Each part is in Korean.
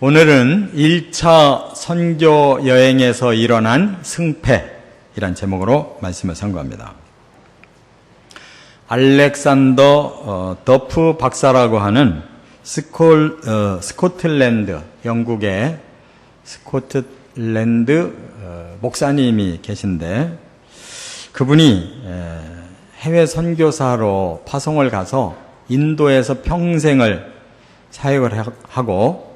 오늘은 1차 선교 여행에서 일어난 승패이란 제목으로 말씀을 선고합니다. 알렉산더 더프 박사라고 하는 스코틀랜드, 영국의 스코틀랜드 목사님이 계신데, 그분이 해외 선교사로 파송을 가서 인도에서 평생을 사역을 하고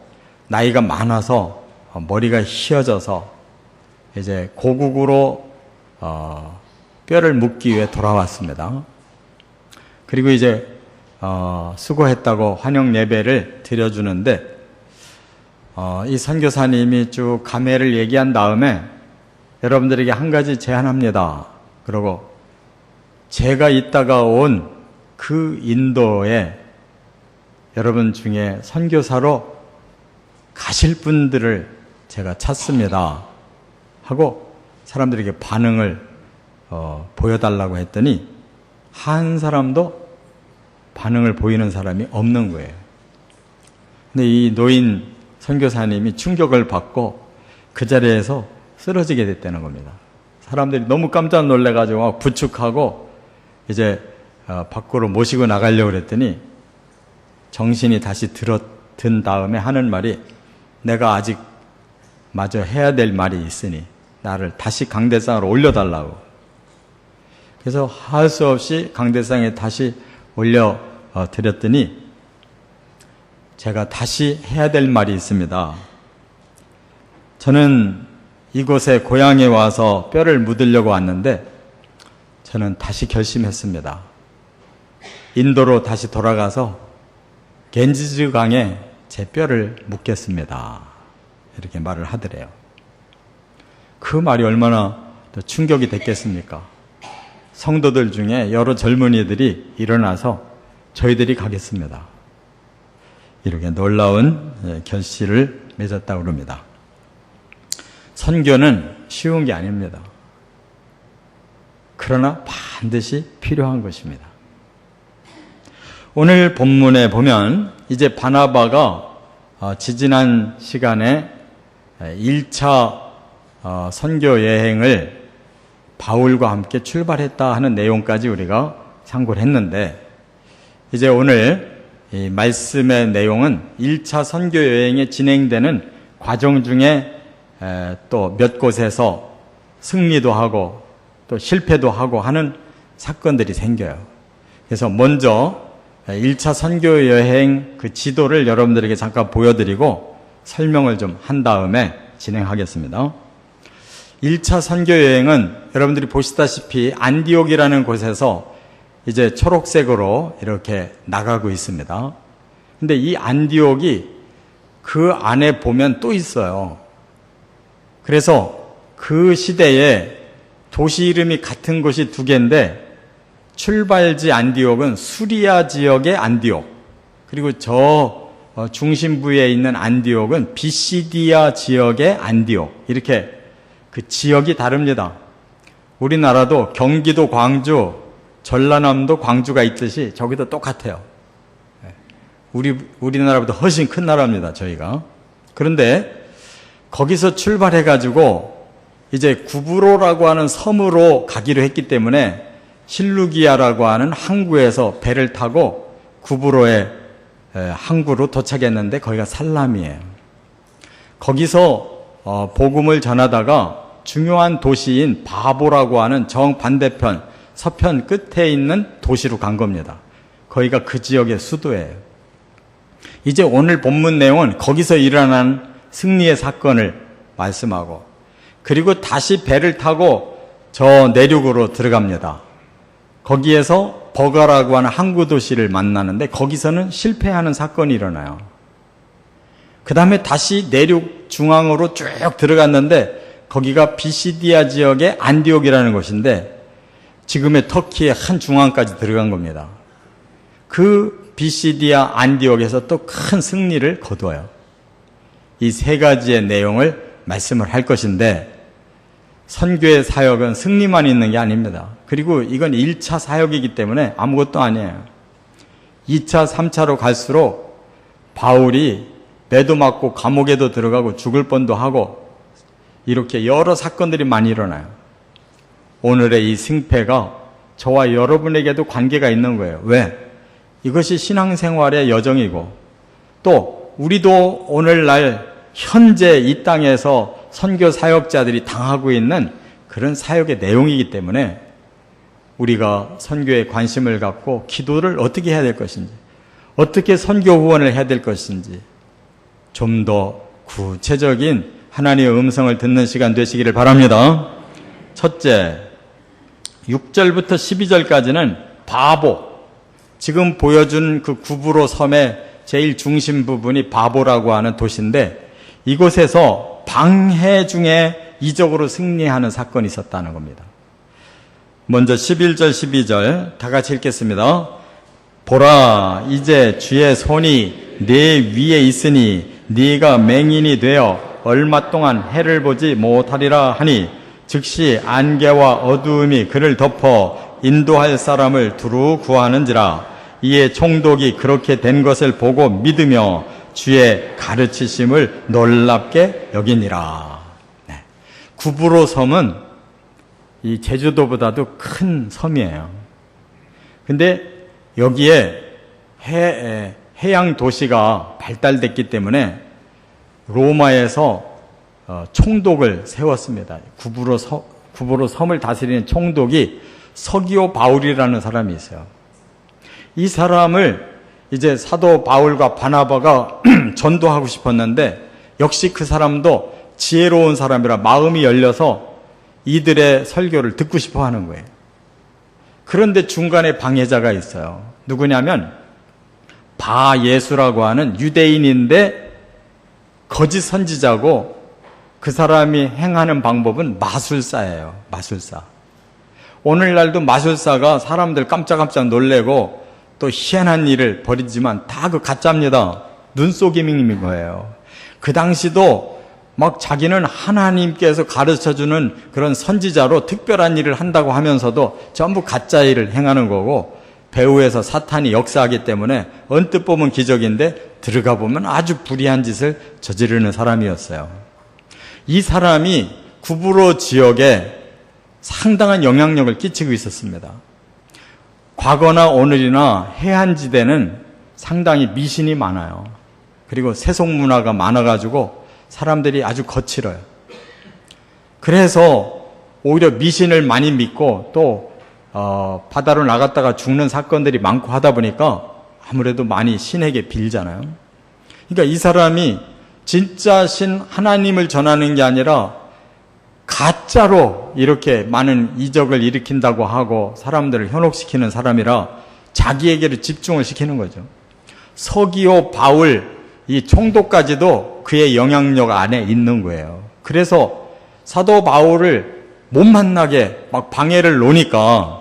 나이가 많아서 머리가 휘어져서 이제 고국으로 뼈를 묻기 위해 돌아왔습니다. 그리고 이제 수고했다고 환영 예배를 드려주는데, 이 선교사님이 쭉 감회를 얘기한 다음에 여러분들에게 한 가지 제안합니다. 그러고 제가 있다가 온 그 인도에 여러분 중에 선교사로 가실 분들을 제가 찾습니다 하고 사람들에게 반응을 보여달라고 했더니 한 사람도 반응을 보이는 사람이 없는 거예요. 근데 이 노인 선교사님이 충격을 받고 그 자리에서 쓰러지게 됐다는 겁니다. 사람들이 너무 깜짝 놀래가지고 막 부축하고 이제 밖으로 모시고 나가려고 그랬더니 정신이 다시 든 다음에 하는 말이, 내가 아직 마저 해야 될 말이 있으니 나를 다시 강대상으로 올려달라고. 그래서 할 수 없이 강대상에 다시 올려드렸더니 제가 다시 해야 될 말이 있습니다. 저는 이곳에 고향에 와서 뼈를 묻으려고 왔는데 저는 다시 결심했습니다. 인도로 다시 돌아가서 겐지즈 강에 제 뼈를 묻겠습니다. 이렇게 말을 하더래요. 그 말이 얼마나 더 충격이 됐겠습니까? 성도들 중에 여러 젊은이들이 일어나서 저희들이 가겠습니다. 이렇게 놀라운 결실을 맺었다고 합니다. 선교는 쉬운 게 아닙니다. 그러나 반드시 필요한 것입니다. 오늘 본문에 보면 이제 바나바가 지지난 시간에 1차 선교 여행을 바울과 함께 출발했다 하는 내용까지 우리가 참고를 했는데, 이제 오늘 이 말씀의 내용은 1차 선교 여행에 진행되는 과정 중에 또 몇 곳에서 승리도 하고 또 실패도 하고 하는 사건들이 생겨요. 그래서 먼저 1차 선교 여행 그 지도를 여러분들에게 잠깐 보여드리고 설명을 좀 한 다음에 진행하겠습니다. 1차 선교 여행은 여러분들이 보시다시피 안디옥이라는 곳에서 이제 초록색으로 이렇게 나가고 있습니다. 근데 이 안디옥이 그 안에 보면 또 있어요. 그래서 그 시대에 도시 이름이 같은 곳이 두 개인데, 출발지 안디옥은 수리아 지역의 안디옥, 그리고 저 중심부에 있는 안디옥은 비시디아 지역의 안디옥, 이렇게 그 지역이 다릅니다. 우리나라도 경기도 광주, 전라남도 광주가 있듯이 저기도 똑같아요. 우리나라보다 훨씬 큰 나라입니다, 저희가. 그런데 거기서 출발해가지고 이제 구브로라고 하는 섬으로 가기로 했기 때문에 실루기아라고 하는 항구에서 배를 타고 구브로의 항구로 도착했는데 거기가 살람이에요. 거기서 복음을 전하다가 중요한 도시인 바보라고 하는 정반대편 서편 끝에 있는 도시로 간 겁니다. 거기가 그 지역의 수도예요. 이제 오늘 본문 내용은 거기서 일어난 승리의 사건을 말씀하고, 그리고 다시 배를 타고 저 내륙으로 들어갑니다. 거기에서 버가라고 하는 항구 도시를 만나는데 거기서는 실패하는 사건이 일어나요. 그 다음에 다시 내륙 중앙으로 쭉 들어갔는데 거기가 비시디아 지역의 안디옥이라는 곳인데 지금의 터키의 한 중앙까지 들어간 겁니다. 그 비시디아 안디옥에서 또 큰 승리를 거두어요. 이 세 가지의 내용을 말씀을 할 것인데, 선교의 사역은 승리만 있는 게 아닙니다. 그리고 이건 1차 사역이기 때문에 아무것도 아니에요. 2차, 3차로 갈수록 바울이 매도 맞고 감옥에도 들어가고 죽을 뻔도 하고 이렇게 여러 사건들이 많이 일어나요. 오늘의 이 승패가 저와 여러분에게도 관계가 있는 거예요. 왜? 이것이 신앙생활의 여정이고 또 우리도 오늘날 현재 이 땅에서 선교 사역자들이 당하고 있는 그런 사역의 내용이기 때문에 우리가 선교에 관심을 갖고 기도를 어떻게 해야 될 것인지, 어떻게 선교 후원을 해야 될 것인지 좀 더 구체적인 하나님의 음성을 듣는 시간 되시기를 바랍니다. 첫째, 6절부터 12절까지는 바보, 지금 보여준 그 구브로 섬의 제일 중심 부분이 바보라고 하는 도시인데 이곳에서 방해 중에 이적으로 승리하는 사건이 있었다는 겁니다. 먼저 11절 12절 다 같이 읽겠습니다. 보라, 이제 주의 손이 네 위에 있으니 네가 맹인이 되어 얼마 동안 해를 보지 못하리라 하니 즉시 안개와 어두움이 그를 덮어 인도할 사람을 두루 구하는지라. 이에 총독이 그렇게 된 것을 보고 믿으며 주의 가르치심을 놀랍게 여기니라. 네. 구브로 섬은 이 제주도보다도 큰 섬이에요. 근데 여기에 해양 도시가 발달됐기 때문에 로마에서 총독을 세웠습니다. 구브로 섬을 다스리는 총독이 서기오 바울이라는 사람이 있어요. 이 사람을 이제 사도 바울과 바나바가 전도하고 싶었는데 역시 그 사람도 지혜로운 사람이라 마음이 열려서 이들의 설교를 듣고 싶어 하는 거예요. 그런데 중간에 방해자가 있어요. 누구냐면 바예수라고 하는 유대인인데 거짓 선지자고 그 사람이 행하는 방법은 마술사예요. 마술사. 오늘날도 마술사가 사람들 깜짝깜짝 놀래고 또 희한한 일을 벌이지만 다 그 가짜입니다. 눈속임인 거예요. 그 당시도 막 자기는 하나님께서 가르쳐주는 그런 선지자로 특별한 일을 한다고 하면서도 전부 가짜 일을 행하는 거고 배후에서 사탄이 역사하기 때문에 언뜻 보면 기적인데 들어가 보면 아주 불의한 짓을 저지르는 사람이었어요. 이 사람이 구브로 지역에 상당한 영향력을 끼치고 있었습니다. 과거나 오늘이나 해안지대는 상당히 미신이 많아요. 그리고 세속문화가 많아가지고 사람들이 아주 거칠어요. 그래서 오히려 미신을 많이 믿고 또 바다로 나갔다가 죽는 사건들이 많고 하다 보니까 아무래도 많이 신에게 빌잖아요. 그러니까 이 사람이 진짜 신 하나님을 전하는 게 아니라 가짜로 이렇게 많은 이적을 일으킨다고 하고 사람들을 현혹시키는 사람이라 자기에게로 집중을 시키는 거죠. 서기오 바울 이 총독까지도 그의 영향력 안에 있는 거예요. 그래서 사도 바울을 못 만나게 막 방해를 놓으니까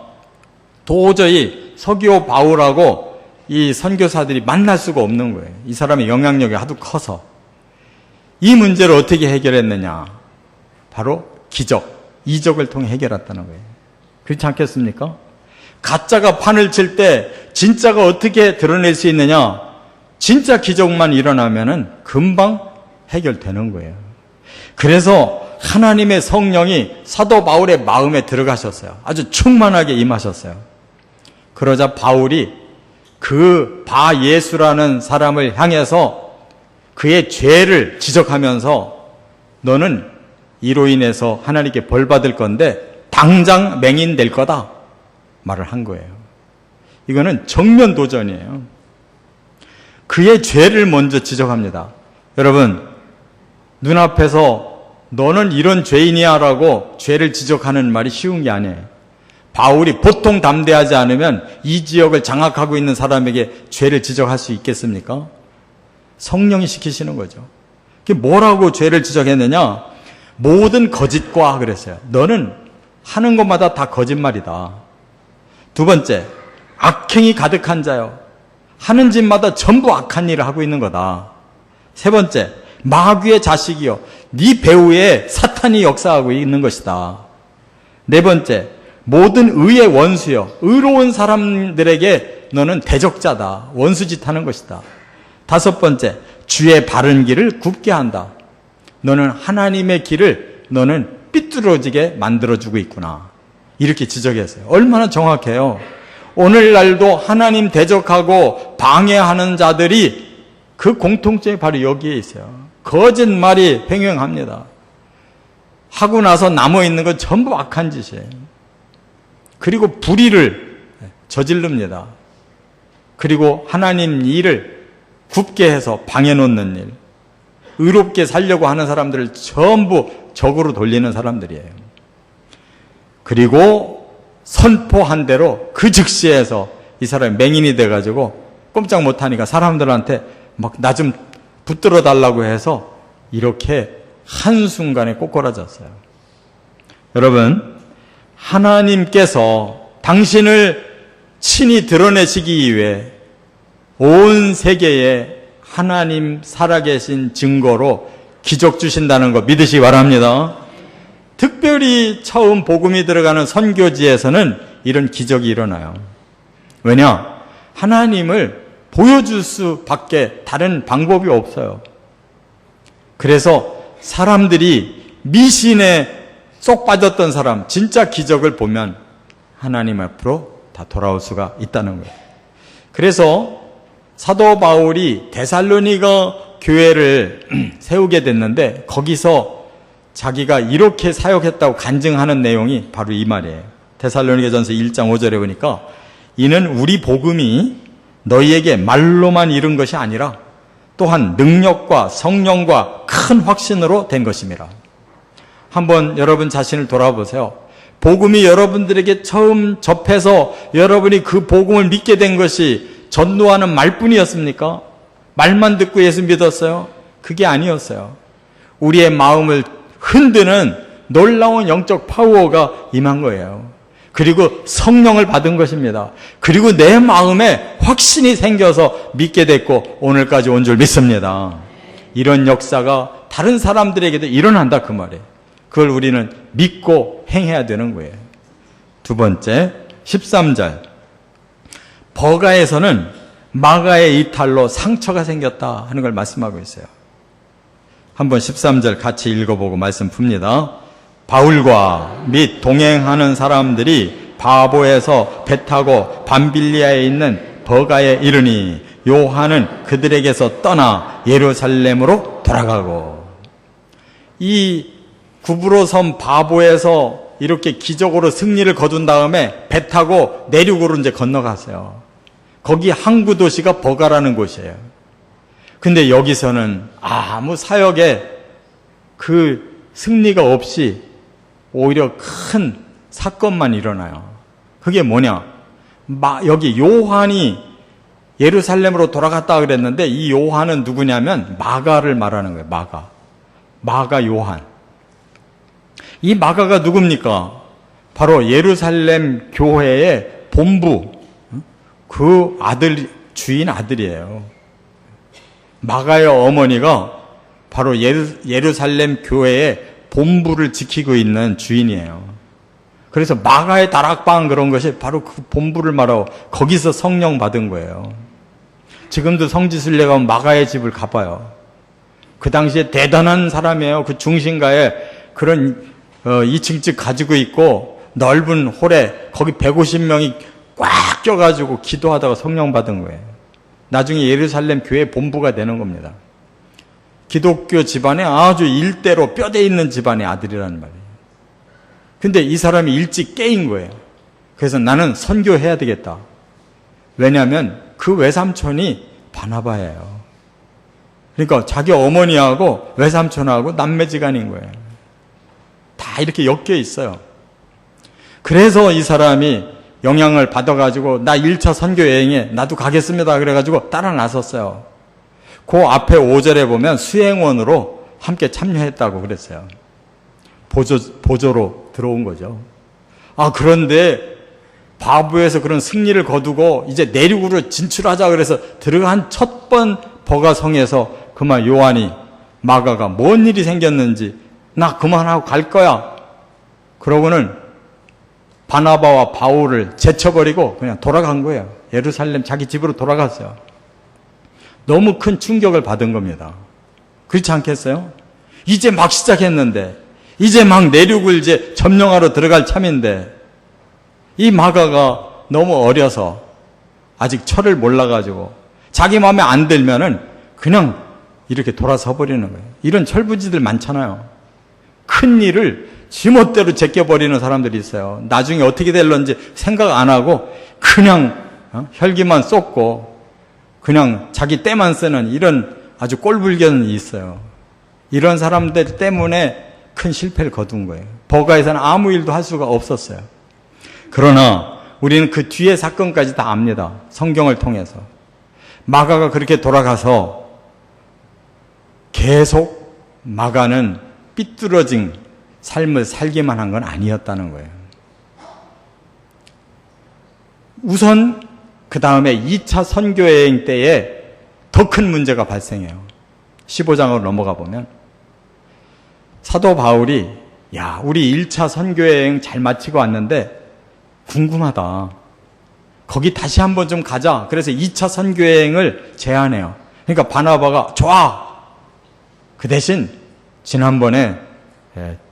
도저히 서기오 바울하고 이 선교사들이 만날 수가 없는 거예요. 이 사람의 영향력이 하도 커서. 이 문제를 어떻게 해결했느냐? 바로 기적, 이적을 통해 해결했다는 거예요. 그렇지 않겠습니까? 가짜가 판을 칠 때 진짜가 어떻게 드러낼 수 있느냐? 진짜 기적만 일어나면은 금방 해결되는 거예요. 그래서 하나님의 성령이 사도 바울의 마음에 들어가셨어요. 아주 충만하게 임하셨어요. 그러자 바울이 그 바예수라는 사람을 향해서 그의 죄를 지적하면서 너는 이로 인해서 하나님께 벌 받을 건데 당장 맹인 될 거다 말을 한 거예요. 이거는 정면 도전이에요. 그의 죄를 먼저 지적합니다. 여러분, 눈앞에서 너는 이런 죄인이야 라고 죄를 지적하는 말이 쉬운 게 아니에요. 바울이 보통 담대하지 않으면 이 지역을 장악하고 있는 사람에게 죄를 지적할 수 있겠습니까? 성령이 시키시는 거죠. 그게 뭐라고 죄를 지적했느냐? 모든 거짓과 그랬어요. 너는 하는 것마다 다 거짓말이다. 두 번째, 악행이 가득한 자요. 하는 짓마다 전부 악한 일을 하고 있는 거다. 세 번째, 마귀의 자식이요. 네 배후에 사탄이 역사하고 있는 것이다. 네 번째, 모든 의의 원수요. 의로운 사람들에게 너는 대적자다. 원수짓 하는 것이다. 다섯 번째, 주의 바른 길을 굽게 한다. 너는 하나님의 길을 너는 삐뚤어지게 만들어주고 있구나. 이렇게 지적했어요. 얼마나 정확해요. 오늘날도 하나님 대적하고 방해하는 자들이 그 공통점이 바로 여기에 있어요. 거짓말이 횡행합니다. 하고 나서 남아있는 건 전부 악한 짓이에요. 그리고 불의를 저지릅니다. 그리고 하나님 일을 굽게 해서 방해놓는 일, 의롭게 살려고 하는 사람들을 전부 적으로 돌리는 사람들이에요. 그리고 선포한 대로 그 즉시에서 이 사람이 맹인이 돼가지고 꼼짝 못하니까 사람들한테 막 나 좀 붙들어 달라고 해서 이렇게 한순간에 꼬꾸라졌어요. 여러분, 하나님께서 당신을 친히 드러내시기 위해 온 세계에 하나님 살아계신 증거로 기적 주신다는 거 믿으시기 바랍니다. 특별히 처음 복음이 들어가는 선교지에서는 이런 기적이 일어나요. 왜냐? 하나님을 보여줄 수밖에 다른 방법이 없어요. 그래서 사람들이 미신에 쏙 빠졌던 사람, 진짜 기적을 보면 하나님 앞으로 다 돌아올 수가 있다는 거예요. 그래서 사도 바울이 데살로니가 교회를 세우게 됐는데 거기서 자기가 이렇게 사역했다고 간증하는 내용이 바로 이 말이에요. 데살로니가전서 1장 5절에 보니까 이는 우리 복음이 너희에게 말로만 이른 것이 아니라 또한 능력과 성령과 큰 확신으로 된 것입니다. 한번 여러분 자신을 돌아보세요. 복음이 여러분들에게 처음 접해서 여러분이 그 복음을 믿게 된 것이 전도하는 말뿐이었습니까? 말만 듣고 예수 믿었어요? 그게 아니었어요. 우리의 마음을 흔드는 놀라운 영적 파워가 임한 거예요. 그리고 성령을 받은 것입니다. 그리고 내 마음에 확신이 생겨서 믿게 됐고 오늘까지 온 줄 믿습니다. 이런 역사가 다른 사람들에게도 일어난다 그 말이에요. 그걸 우리는 믿고 행해야 되는 거예요. 두 번째, 13절. 버가에서는 마가의 이탈로 상처가 생겼다 하는 걸 말씀하고 있어요. 한번 13절 같이 읽어보고 말씀 풉니다. 바울과 및 동행하는 사람들이 바보에서 배 타고 밤빌리아에 있는 버가에 이르니 요한은 그들에게서 떠나 예루살렘으로 돌아가고. 이 구브로 섬 바보에서 이렇게 기적으로 승리를 거둔 다음에 배 타고 내륙으로 이제 건너갔어요. 거기 항구 도시가 버가라는 곳이에요. 근데 여기서는 아무 사역에 그 승리가 없이 오히려 큰 사건만 일어나요. 그게 뭐냐? 여기 요한이 예루살렘으로 돌아갔다 그랬는데 이 요한은 누구냐면 마가를 말하는 거예요. 마가 요한. 이 마가가 누굽니까? 바로 예루살렘 교회의 본부, 그 주인 아들이에요. 마가의 어머니가 바로 예루살렘 교회의 본부를 지키고 있는 주인이에요. 그래서 마가의 다락방 그런 것이 바로 그 본부를 말하고 거기서 성령 받은 거예요. 지금도 성지순례 가면 마가의 집을 가봐요. 그 당시에 대단한 사람이에요. 그 중심가에 그런 2층집 가지고 있고 넓은 홀에 거기 150명이 꽉 껴가지고 기도하다가 성령 받은 거예요. 나중에 예루살렘 교회 본부가 되는 겁니다. 기독교 집안에 아주 일대로 뼈대 있는 집안의 아들이라는 말이에요. 근데 이 사람이 일찍 깨인 거예요. 그래서 나는 선교해야 되겠다. 왜냐하면 그 외삼촌이 바나바예요. 그러니까 자기 어머니하고 외삼촌하고 남매지간인 거예요. 다 이렇게 엮여 있어요. 그래서 이 사람이 영향을 받아가지고 나 1차 선교 여행에 나도 가겠습니다. 그래가지고 따라 나섰어요. 그 앞에 5절에 보면 수행원으로 함께 참여했다고 그랬어요. 보조로 들어온 거죠. 그런데 바부에서 그런 승리를 거두고 이제 내륙으로 진출하자 그래서 들어간 첫 번 버가성에서 그만 요한이 마가가 뭔 일이 생겼는지 나 그만하고 갈 거야. 그러고는 바나바와 바울을 제쳐버리고 그냥 돌아간 거예요. 예루살렘 자기 집으로 돌아갔어요. 너무 큰 충격을 받은 겁니다. 그렇지 않겠어요? 이제 막 시작했는데, 이제 막 내륙을 이제 점령하러 들어갈 참인데, 이 마가가 너무 어려서 아직 철을 몰라가지고 자기 마음에 안 들면은 그냥 이렇게 돌아서 버리는 거예요. 이런 철부지들 많잖아요. 큰 일을 지멋대로 제껴버리는 사람들이 있어요. 나중에 어떻게 될런지 생각 안 하고 그냥 혈기만 쏟고 그냥 자기 때만 쓰는 이런 아주 꼴불견이 있어요. 이런 사람들 때문에 큰 실패를 거둔 거예요. 버가에서는 아무 일도 할 수가 없었어요. 그러나 우리는 그 뒤에 사건까지 다 압니다. 성경을 통해서. 마가가 그렇게 돌아가서 계속 마가는 삐뚤어진 삶을 살기만 한 건 아니었다는 거예요. 우선 그 다음에 2차 선교여행 때에 더 큰 문제가 발생해요. 15장으로 넘어가 보면 사도 바울이 야, 우리 1차 선교여행 잘 마치고 왔는데 궁금하다. 거기 다시 한번 좀 가자. 그래서 2차 선교여행을 제안해요. 그러니까 바나바가 좋아. 그 대신 지난번에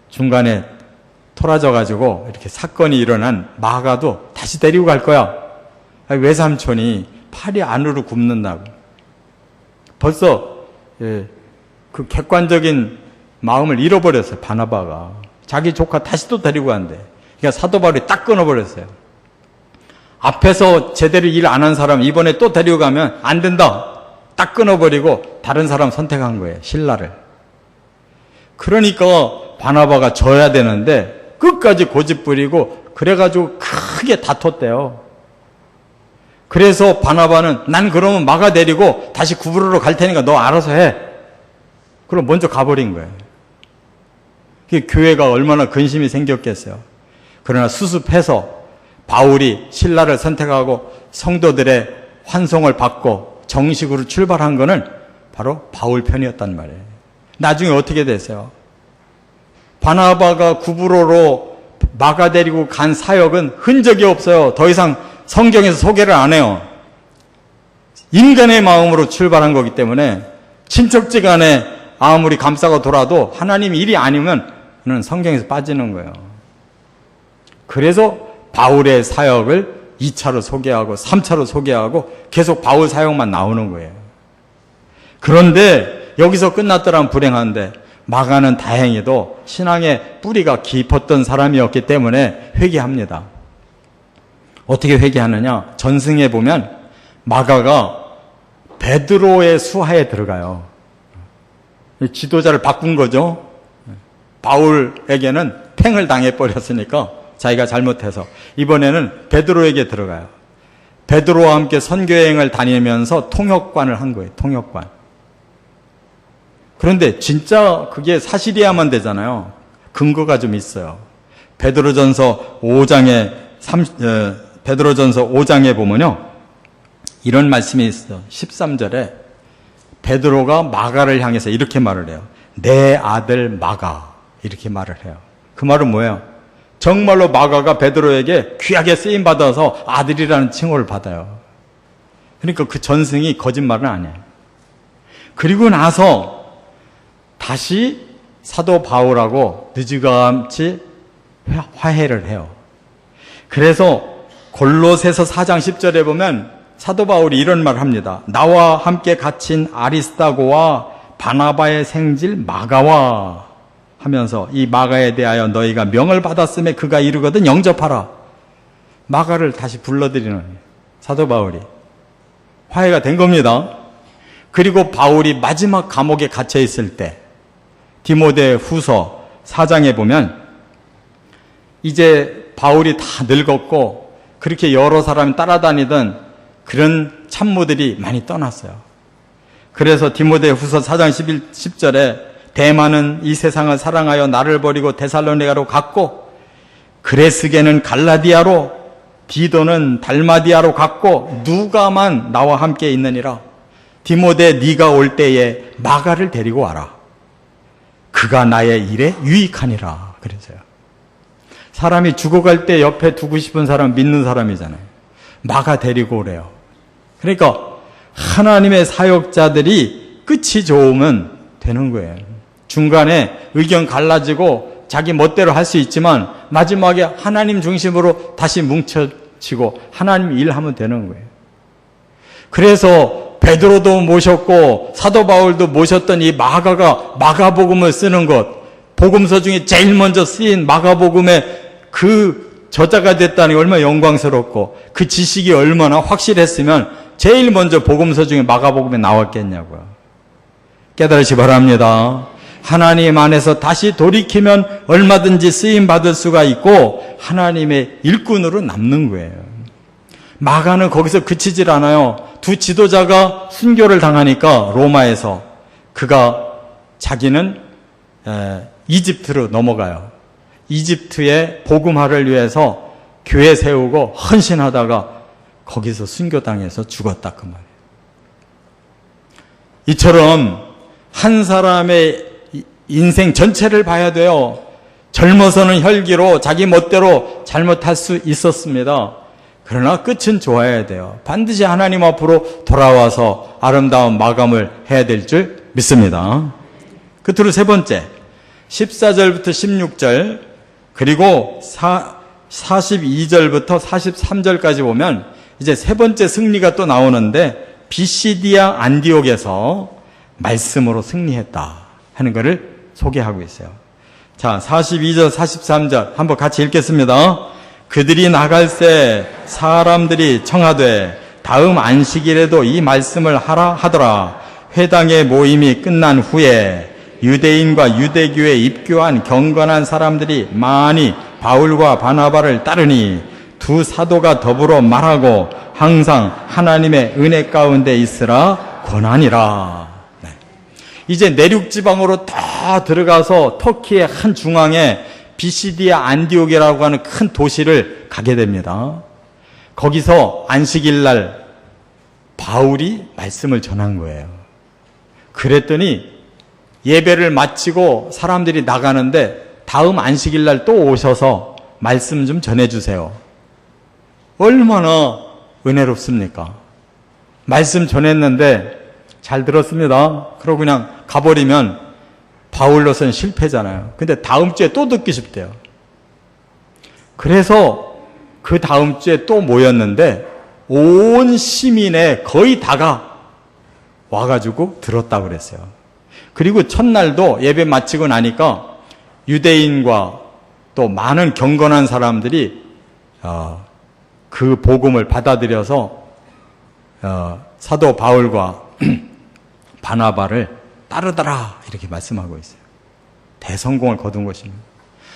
중간에 토라져가지고 이렇게 사건이 일어난 마가도 다시 데리고 갈 거야. 외삼촌이 팔이 안으로 굽는다고. 벌써 그 객관적인 마음을 잃어버렸어요. 바나바가. 자기 조카 다시 또 데리고 간대. 그러니까 사도 바울이 딱 끊어버렸어요. 앞에서 제대로 일 안 한 사람 이번에 또 데리고 가면 안 된다. 딱 끊어버리고 다른 사람 선택한 거예요. 신라를. 그러니까 바나바가 져야 되는데 끝까지 고집 부리고 그래가지고 크게 다퉜대요. 그래서 바나바는 난 그러면 마가 데리고 다시 구부로로 갈 테니까 너 알아서 해. 그럼 먼저 가버린 거예요. 교회가 얼마나 근심이 생겼겠어요. 그러나 수습해서 바울이 신라를 선택하고 성도들의 환송을 받고 정식으로 출발한 거는 바로 바울 편이었단 말이에요. 나중에 어떻게 됐어요? 바나바가 구브로로 마가 데리고 간 사역은 흔적이 없어요. 더 이상 성경에서 소개를 안 해요. 인간의 마음으로 출발한 거기 때문에 친척지간에 아무리 감싸고 돌아도 하나님 일이 아니면 성경에서 빠지는 거예요. 그래서 바울의 사역을 2차로 소개하고 3차로 소개하고 계속 바울 사역만 나오는 거예요. 그런데 여기서 끝났더란 불행한데 마가는 다행히도 신앙의 뿌리가 깊었던 사람이었기 때문에 회개합니다. 어떻게 회개하느냐? 전승에 보면 마가가 베드로의 수하에 들어가요. 지도자를 바꾼 거죠. 바울에게는 팽을 당해버렸으니까 자기가 잘못해서 이번에는 베드로에게 들어가요. 베드로와 함께 선교여행을 다니면서 통역관을 한 거예요. 통역관. 그런데 진짜 그게 사실이야만 되잖아요. 근거가 좀 있어요. 베드로전서 5장에 보면요. 이런 말씀이 있어요. 13절에 베드로가 마가를 향해서 이렇게 말을 해요. 내 아들 마가. 이렇게 말을 해요. 그 말은 뭐예요? 정말로 마가가 베드로에게 귀하게 쓰임받아서 아들이라는 칭호를 받아요. 그러니까 그 전승이 거짓말은 아니에요. 그리고 나서 다시 사도 바울하고 늦지감치 화해를 해요. 그래서 골로새서 4장 10절에 보면 사도 바울이 이런 말을 합니다. 나와 함께 갇힌 아리스다고와 바나바의 생질 마가와 하면서 이 마가에 대하여 너희가 명을 받았음에 그가 이르거든 영접하라. 마가를 다시 불러들이는 사도 바울이 화해가 된 겁니다. 그리고 바울이 마지막 감옥에 갇혀 있을 때 디모데 후서 4장에 보면 이제 바울이 다 늙었고 그렇게 여러 사람이 따라다니던 그런 참모들이 많이 떠났어요. 그래서 디모데 후서 4장 10절에 대만은 이 세상을 사랑하여 나를 버리고 데살로니가로 갔고 그레스게는 갈라디아로 디도는 달마디아로 갔고 누가만 나와 함께 있느니라. 디모데 네가 올 때에 마가를 데리고 와라. 그가 나의 일에 유익하니라. 그랬어요. 사람이 죽어갈 때 옆에 두고 싶은 사람 믿는 사람이잖아요. 마가 데리고 오래요. 그러니까 하나님의 사역자들이 끝이 좋으면 되는 거예요. 중간에 의견 갈라지고 자기 멋대로 할 수 있지만 마지막에 하나님 중심으로 다시 뭉쳐지고 하나님 일하면 되는 거예요. 그래서 베드로도 모셨고 사도 바울도 모셨던 이 마가가 마가복음을 쓰는 것, 복음서 중에 제일 먼저 쓰인 마가복음의 그 저자가 됐다니 얼마나 영광스럽고 그 지식이 얼마나 확실했으면 제일 먼저 복음서 중에 마가복음에 나왔겠냐고요. 깨달으시 바랍니다. 하나님 안에서 다시 돌이키면 얼마든지 쓰임받을 수가 있고 하나님의 일꾼으로 남는 거예요. 마가는 거기서 그치질 않아요. 두 지도자가 순교를 당하니까 로마에서 그가 자기는 이집트로 넘어가요. 이집트의 복음화를 위해서 교회 세우고 헌신하다가 거기서 순교당해서 죽었다 그 말이에요. 이처럼 한 사람의 인생 전체를 봐야 돼요. 젊어서는 혈기로 자기 멋대로 잘못할 수 있었습니다. 그러나 끝은 좋아야 돼요. 반드시 하나님 앞으로 돌아와서 아름다운 마감을 해야 될 줄 믿습니다. 끝으로 세 번째, 14절부터 16절 그리고 42절부터 43절까지 보면 이제 세 번째 승리가 또 나오는데 비시디아 안디옥에서 말씀으로 승리했다 하는 것을 소개하고 있어요. 자, 42절, 43절 한번 같이 읽겠습니다. 그들이 나갈새 사람들이 청하되 다음 안식일에도 이 말씀을 하라 하더라. 회당의 모임이 끝난 후에 유대인과 유대교에 입교한 경건한 사람들이 많이 바울과 바나바를 따르니 두 사도가 더불어 말하고 항상 하나님의 은혜 가운데 있으라 권하니라. 네. 이제 내륙 지방으로 다 들어가서 터키의 한 중앙에 비시디아 안디옥이라고 하는 큰 도시를 가게 됩니다. 거기서 안식일 날 바울이 말씀을 전한 거예요. 그랬더니 예배를 마치고 사람들이 나가는데 다음 안식일 날 또 오셔서 말씀 좀 전해주세요. 얼마나 은혜롭습니까? 말씀 전했는데 잘 들었습니다. 그러고 그냥 가버리면 바울로서는 실패잖아요. 근데 다음 주에 또 듣기 싶대요. 그래서 그 다음 주에 또 모였는데 온 시민의 거의 다가 와가지고 들었다고 그랬어요. 그리고 첫날도 예배 마치고 나니까 유대인과 또 많은 경건한 사람들이 그 복음을 받아들여서 사도 바울과 바나바를 따르더라 이렇게 말씀하고 있어요. 대성공을 거둔 것입니다.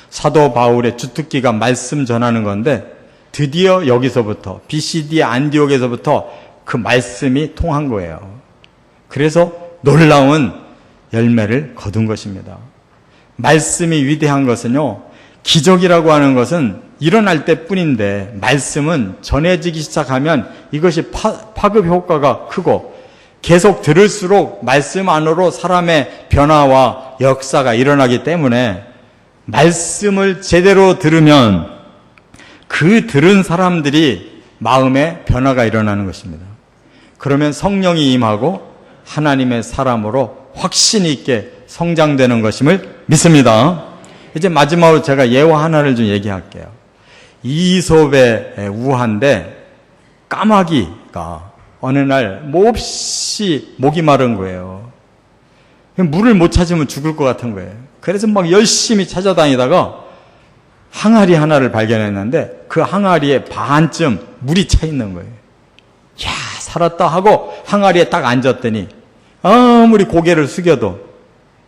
사도 바울의 주특기가 말씀 전하는 건데 드디어 여기서부터 비시디아 안디옥에서부터 그 말씀이 통한 거예요. 그래서 놀라운 열매를 거둔 것입니다. 말씀이 위대한 것은요, 기적이라고 하는 것은 일어날 때뿐인데 말씀은 전해지기 시작하면 이것이 파급 효과가 크고 계속 들을수록 말씀 안으로 사람의 변화와 역사가 일어나기 때문에 말씀을 제대로 들으면 그 들은 사람들이 마음에 변화가 일어나는 것입니다. 그러면 성령이 임하고 하나님의 사람으로 확신 있게 성장되는 것임을 믿습니다. 이제 마지막으로 제가 예화 하나를 좀 얘기할게요. 이솝의 우화인데 까마귀가 어느 날 몹시 목이 마른 거예요. 물을 못 찾으면 죽을 것 같은 거예요. 그래서 막 열심히 찾아다니다가 항아리 하나를 발견했는데 그 항아리에 반쯤 물이 차 있는 거예요. 야, 살았다 하고 항아리에 딱 앉았더니 아무리 고개를 숙여도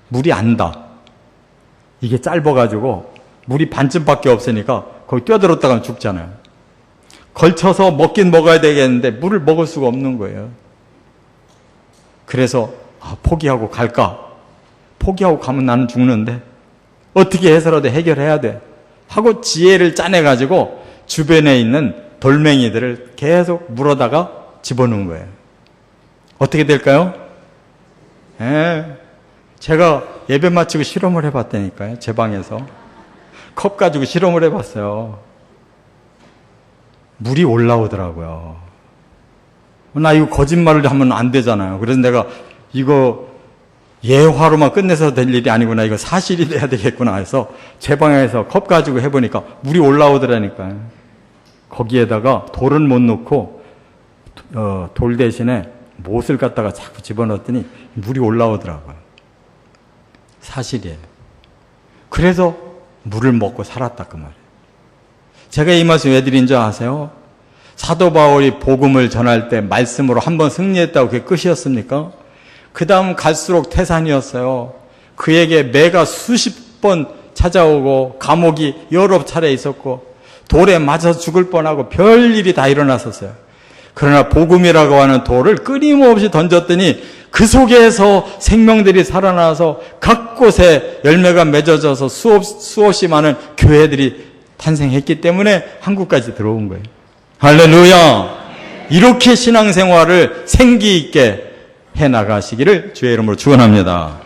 물이 안 닿아. 이게 짧아가지고 물이 반쯤밖에 없으니까 거기 뛰어들었다가 죽잖아요. 걸쳐서 먹긴 먹어야 되겠는데 물을 먹을 수가 없는 거예요. 그래서 포기하고 갈까? 포기하고 가면 나는 죽는데 어떻게 해서라도 해결해야 돼 하고 지혜를 짜내가지고 주변에 있는 돌멩이들을 계속 물어다가 집어넣은 거예요. 어떻게 될까요? 제가 예배 마치고 실험을 해봤다니까요. 제 방에서 컵 가지고 실험을 해봤어요. 물이 올라오더라고요. 나 이거 거짓말을 하면 안 되잖아요. 그래서 내가 이거 예화로만 끝내서 될 일이 아니구나. 이거 사실이 돼야 되겠구나 해서 제 방에서 컵 가지고 해보니까 물이 올라오더라니까요. 거기에다가 돌은 못 넣고 돌 대신에 못을 갖다가 자꾸 집어넣었더니 물이 올라오더라고요. 사실이에요. 그래서 물을 먹고 살았다 그 말이에요. 제가 이 말씀 왜 드린 줄 아세요? 사도 바울이 복음을 전할 때 말씀으로 한번 승리했다고 그게 끝이었습니까? 그 다음 갈수록 태산이었어요. 그에게 매가 수십 번 찾아오고 감옥이 여러 차례 있었고 돌에 맞아서 죽을 뻔하고 별일이 다 일어났었어요. 그러나 복음이라고 하는 돌을 끊임없이 던졌더니 그 속에서 생명들이 살아나서 각 곳에 열매가 맺어져서 수없이 많은 교회들이 탄생했기 때문에 한국까지 들어온 거예요. 할렐루야! 이렇게 신앙생활을 생기 있게 해나가시기를 주의 이름으로 축원합니다.